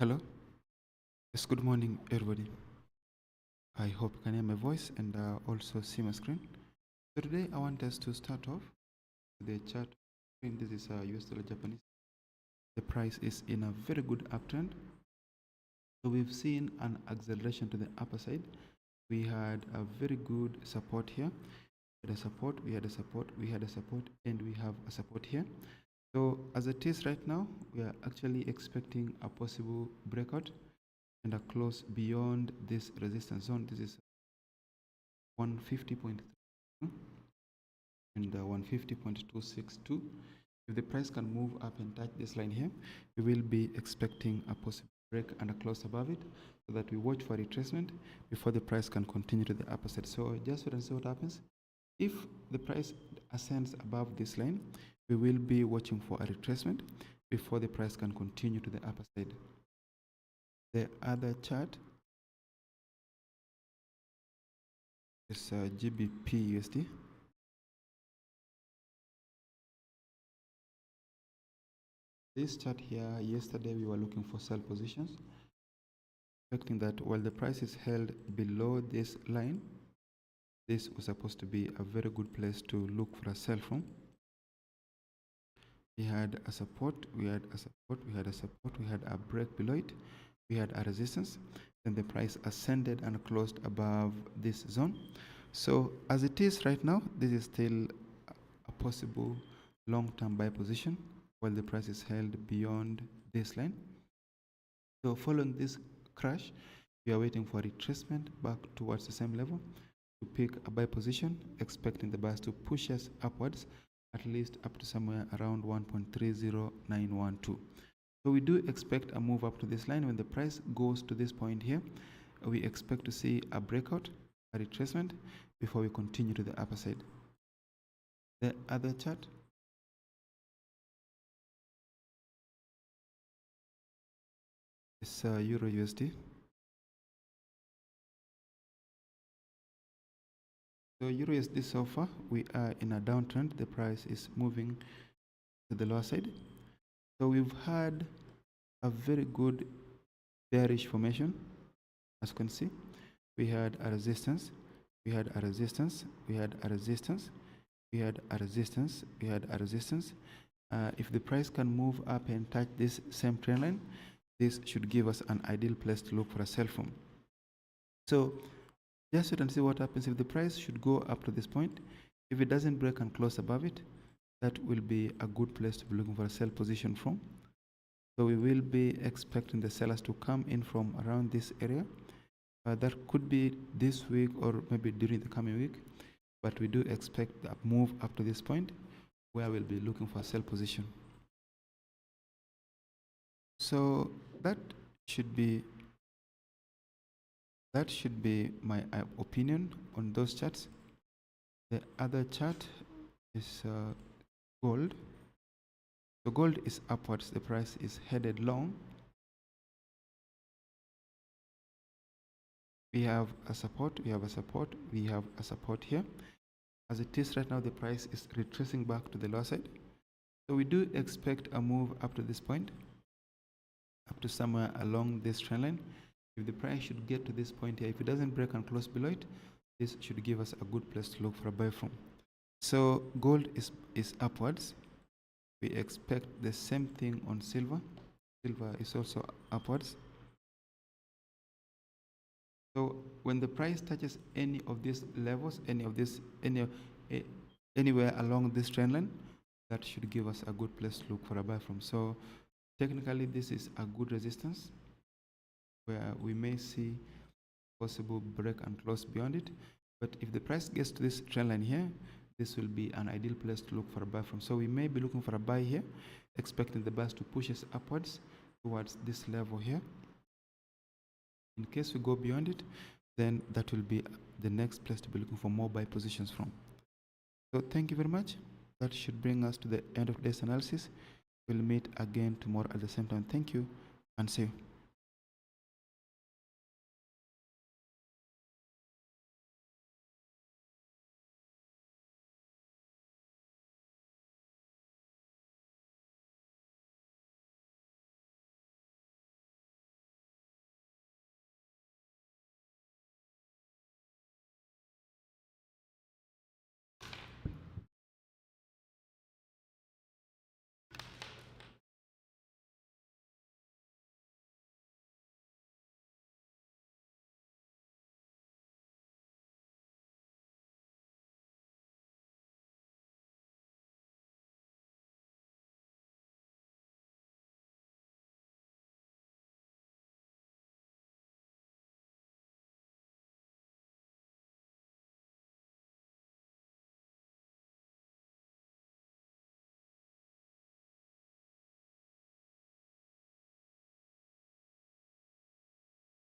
Hello. Yes, good morning, everybody. I hope you can hear my voice and also see my screen. So today I want us to start off with the chart. This is US dollar Japanese. The price is in a very good uptrend. So we've seen an acceleration to the upper side. We had a very good support here. We had a support, we had a support, we had a support, and we have a support here. So as it is right now, we are actually expecting a possible breakout and a close beyond this resistance zone. This is 150.3 and 150.262. If the price can move up and touch this line here, we will be expecting a possible break and a close above it, so that we watch for retracement before the price can continue to the upper side. So just wait and see what happens. If the price ascends above this line, we will be watching for a retracement before the price can continue to the upper side. The other chart is Gbpusd. This chart here, yesterday we were looking for sell positions, expecting that while the price is held below this line, this was supposed to be a very good place to look for a sell from. We had a support, we had a support, we had a support, we had a break below it, we had a resistance, then the price ascended and closed above this zone. So as it is right now, this is still a possible long-term buy position while the price is held beyond this line. So following this crash, we are waiting for retracement back towards the same level to pick a buy position, expecting the buyers to push us upwards at least up to somewhere around 1.30912. So we do expect a move up to this line. When the price goes to this point here, we expect to see a breakout, a retracement before we continue to the upper side. The other chart is Eurusd. So Eurusd so far, we are in a downtrend. The price is moving to the lower side. So we've had a very good bearish formation. As you can see, we had a resistance, we had a resistance, we had a resistance, we had a resistance, we had a resistance. If the price can move up and touch this same trend line, this should give us an ideal place to look for a sell from. So just wait and see what happens. If the price should go up to this point, if it doesn't break and close above it, that will be a good place to be looking for a sell position from. So we will be expecting the sellers to come in from around this area. That could be this week or maybe during the coming week, but we do expect a move up to this point where we'll be looking for a sell position. So that should be my opinion on those charts. The other chart is gold. So gold is upwards, the price is headed long. We have a support, we have a support, we have a support here. As it is right now, the price is retracing back to the lower side. So we do expect a move up to this point, up to somewhere along this trend line. If the price should get to this point here, if it doesn't break and close below it, this should give us a good place to look for a buy from. So gold is upwards. We expect the same thing on silver. Silver is also upwards. So when the price touches any of these levels, anywhere along this trend line, that should give us a good place to look for a buy from. So technically, this is a good resistance where we may see possible break and close beyond it. But if the price gets to this trend line here, this will be an ideal place to look for a buy from. So we may be looking for a buy here, expecting the buyers to push us upwards towards this level here. In case we go beyond it, then that will be the next place to be looking for more buy positions from. So thank you very much. That should bring us to the end of today's analysis. We'll meet again tomorrow at the same time. Thank you and see you.